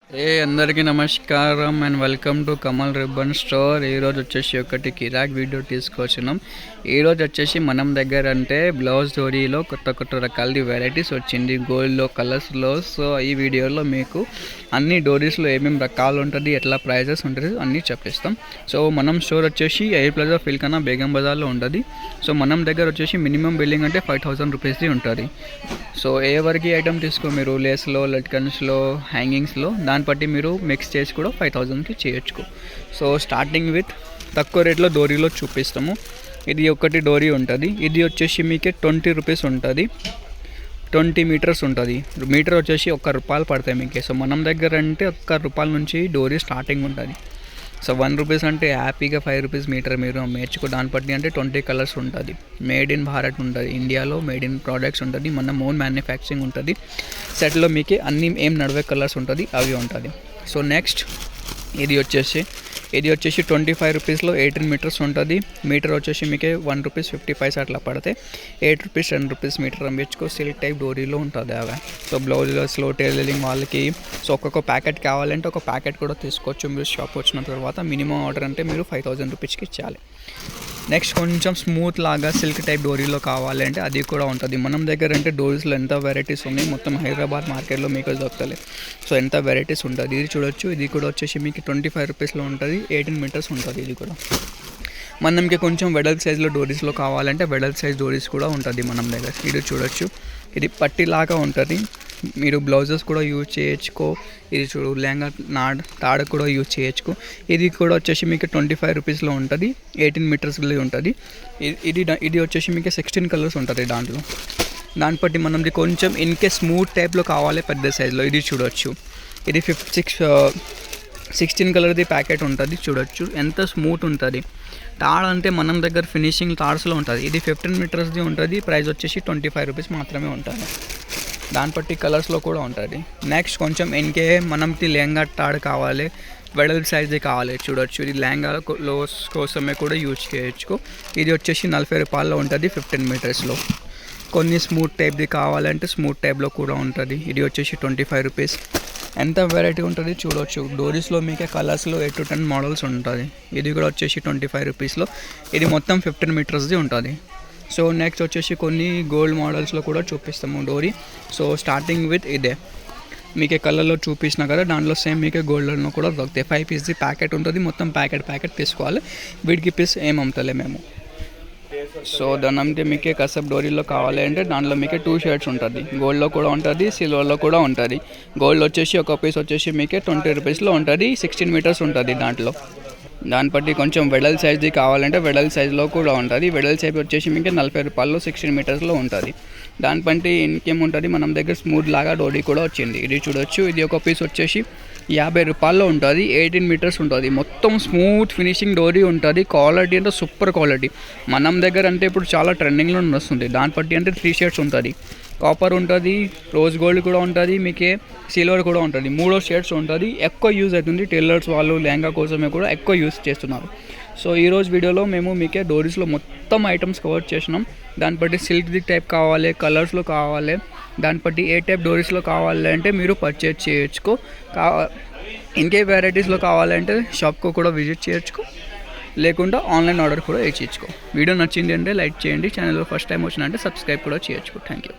అందరికీ నమస్కారం and welcome to Kamal ribbon store. ఈరోజు వచ్చేసి ఒకటి కిరాక్ వీడియో తీసుకొచ్చినాం. ఈరోజు వచ్చేసి మనం దగ్గర అంటే బ్లౌజ్ డోరీలో కొత్త రకాల వెరైటీస్ వచ్చింది, గోల్డ్లో, కలర్స్లో. సో ఈ వీడియోలో మీకు అన్ని డోరీస్లో ఏమేమి రకాలు ఉంటుంది, ఎట్లా ప్రైజెస్ ఉంటుంది అన్నీ చెప్పిస్తాం. సో మనం స్టోర్ వచ్చేసి ఎయిర్ ప్లాజా ఫిల్కనా బేగం బజార్లో ఉంటుంది. సో మనం దగ్గర వచ్చేసి మినిమం బిల్లింగ్ అంటే 5000 రూపీస్ది ఉంటుంది. సో ఏ వరకు ఐటమ్ తీసుకో మీరు, లేస్లో, లట్కన్స్లో, హ్యాంగింగ్స్లో, దాన్ని బట్టి మీరు మిక్స్ చేసి కూడా 5000కి చేయొచ్చు. సో స్టార్టింగ్ విత్ తక్కువ రేట్లో డోరీలో చూపిస్తాము. ఇది ఒకటి డోరీ ఉంటుంది. ఇది వచ్చేసి మీకే 20 రూపీస్ ఉంటుంది. 20 మీటర్స్ ఉంటుంది. మీటర్ వచ్చేసి ₹1 పడతాయి మీకు. సో మనం దగ్గర అంటే ₹1 నుంచి డోరీ స్టార్టింగ్ ఉంటుంది. సో 1 రూపీస్ అంటే హ్యాపీగా 5 రూపీస్ మీటర్ మీరు నేర్చుకో. దాన్ని బట్టి అంటే 20 కలర్స్ ఉంటుంది. మేడ్ ఇన్ భారత్ ఉంటుంది, ఇండియాలో మేడ్ ఇన్ ప్రోడక్ట్స్ ఉంటుంది, మన ఓన్ మ్యానుఫ్యాక్చరింగ్ ఉంటుంది. సెట్లో మీకు అన్ని ఏం నడవే కలర్స్ ఉంటుంది అవి ఉంటుంది. సో నెక్స్ట్ ఇది వచ్చేసి 25 రూపీస్లో 18 మీటర్స్ ఉంటుంది. మీటర్ వచ్చేసి మీకు ₹1.50 అట్లా పడితే 8 రూపీస్ 10 రూపీస్ మీటర్ అమ్మేసుకో. సిల్క్ టైప్ డోరీలో ఉంటుంది అవి. సో బ్లౌజెస్లో, టైలరింగ్ వాళ్ళకి సో ఒక్కొక్క ప్యాకెట్ కావాలంటే ఒక ప్యాకెట్ కూడా తీసుకోవచ్చు మీరు. షాప్ వచ్చిన తర్వాత మినిమం ఆర్డర్ అంటే మీరు 5000 రూపీస్కి ఇచ్చాలి. నెక్స్ట్ కొంచెం స్మూత్ లాగా సిల్క్ టైప్ డోరీలో కావాలంటే అది కూడా ఉంటుంది. మనం దగ్గర అంటే డోరీస్లో ఎంత వెరైటీస్ ఉన్నాయి, మొత్తం హైదరాబాద్ మార్కెట్లో మీకు దొరుకుతలే. సో ఎంత వెరైటీస్ ఉంటుంది. ఇది చూడొచ్చు. ఇది కూడా వచ్చేసి మీకు 25 రూపీస్లో ఉంటుంది. 18 మీటర్స్ ఉంటుంది. ఇది కూడా మనకి కొంచెం వెడల్ సైజ్లో డోరీస్లో కావాలంటే వెడల్ సైజ్ డోరీస్ కూడా ఉంటుంది మనం దగ్గర. ఇది చూడొచ్చు. ఇది పట్టిలాగా ఉంటుంది. మీరు బ్లౌజెస్ కూడా యూజ్ చేయొచ్చుకో. ఇది చూడు, లెహంగా తాడు కూడా యూజ్ చేయొచ్చుకో. ఇది కూడా వచ్చేసి మీకు 25 రూపీస్లో ఉంటుంది. 18 మీటర్స్లో ఉంటుంది. ఇది వచ్చేసి మీకు 16 కలర్స్ ఉంటుంది దాంట్లో. దాన్ని బట్టి మనది కొంచెం ఇన్కేస్ స్మూత్ టైప్లో కావాలి పెద్ద సైజులో. ఇది చూడొచ్చు. ఇది 16 కలర్ది ప్యాకెట్ ఉంటుంది. చూడొచ్చు ఎంత స్మూత్ ఉంటుంది. తాడు అంటే మనం దగ్గర ఫినిషింగ్ తాడ్స్లో ఉంటుంది. ఇది 15 మీటర్స్ది ఉంటుంది. ప్రైస్ వచ్చేసి 25 రూపీస్ మాత్రమే ఉంటుంది. దాన్ని బట్టి కలర్స్లో కూడా ఉంటుంది. నెక్స్ట్ కొంచెం ఎన్కే మనకి లెహంగా తాడు కావాలి, వెడల్ సైజ్ది కావాలి. చూడొచ్చు. ఇది లెహంగాలో కోసమే కూడా యూజ్ చేయొచ్చు. ఇది వచ్చేసి ₹40 ఉంటుంది 15 మీటర్స్లో. కొన్ని స్మూత్ టైప్ది కావాలంటే స్మూత్ టైప్లో కూడా ఉంటుంది. ఇది వచ్చేసి 25 రూపీస్. ఎంత వెరైటీ ఉంటుంది చూడవచ్చు. డోరీస్లో మీకు కలర్స్లో 8 to 10 మోడల్స్ ఉంటుంది. ఇది కూడా వచ్చేసి 25 రూపీస్లో. ఇది మొత్తం 15 మీటర్స్ది ఉంటుంది. సో నెక్స్ట్ వచ్చేసి కొన్ని గోల్డ్ మోడల్స్లో కూడా చూపిస్తాము డోరీ. సో స్టార్టింగ్ విత్ ఇదే మీకు కలర్లో చూపించిన కదా, దాంట్లో సేమ్ మీకు గోల్డ్లో కూడా దొరుకుతాయి. 5 పీస్ది ప్యాకెట్ ఉంటుంది. మొత్తం ప్యాకెట్ తీసుకోవాలి. వీటికి పీస్ ఏం అమ్ముతలే మేము. సో దాని అంటే మీకు కసబ్ డోరీలో కావాలి అంటే దాంట్లో మీకు 2 షేడ్స్ ఉంటుంది. గోల్డ్లో కూడా ఉంటుంది, సిల్వర్లో కూడా ఉంటుంది. గోల్డ్ వచ్చేసి ఒక పీస్ వచ్చేసి మీకు 20 రూపీస్లో ఉంటుంది. 16 మీటర్స్ ఉంటుంది దాంట్లో. దాన్ని బట్టి కొంచెం వెడల్ సైజ్ది కావాలంటే వెడల్ సైజ్లో కూడా ఉంటుంది. వెడల్ సైజ్ వచ్చేసి మీకు ₹40 16 మీటర్స్లో ఉంటుంది. దాని బట్టి ఇంకేముంటుంది మనం దగ్గర స్మూత్ లాగా డోరీ కూడా వచ్చింది. ఇది చూడొచ్చు. ఇది ఒక పీస్ వచ్చేసి ₹50 ఉంటుంది. 18 మీటర్స్ ఉంటుంది. మొత్తం స్మూత్ ఫినిషింగ్ డోరీ ఉంటుంది. క్వాలిటీ అంటే సూపర్ క్వాలిటీ. మనం దగ్గర అంటే ఇప్పుడు చాలా ట్రెండింగ్లో వస్తుంది. దాన్ని బట్టి అంటే 3 షేడ్స్ ఉంటుంది. కాపర్ ఉంటుంది, రోజ్ గోల్డ్ కూడా ఉంటుంది, మీకే సిల్వర్ కూడా ఉంటుంది. 3 షేడ్స్ ఉంటుంది. ఎక్కువ యూజ్ అవుతుంది. టైలర్స్ వాళ్ళు లెహంగా కోసమే కూడా ఎక్కువ యూజ్ చేస్తున్నారు. సో ఈరోజు వీడియోలో మేము మీకే డోరీస్లో మొత్తం ఐటమ్స్ కవర్ చేసినాం. దాన్ని బట్టి సిల్క్ది టైప్ కావాలి, కలర్స్లో కావాలి, దాన్ని బట్టి ఏ టైప్ డోరీస్లో కావాలి అంటే మీరు పర్చేజ్ చేయొచ్చుకో. ఇంకే వెరైటీస్లో కావాలంటే షాప్కు కూడా విజిట్ చేయొచ్చుకో, లేకుండా ఆన్లైన్ ఆర్డర్ కూడా ఇచ్చేయచ్చుకో. వీడియో నచ్చింది అంటే లైక్ చేయండి. ఛానల్లో ఫస్ట్ టైం వచ్చినంటే సబ్స్క్రైబ్ కూడా చేయొచ్చు. Thank you.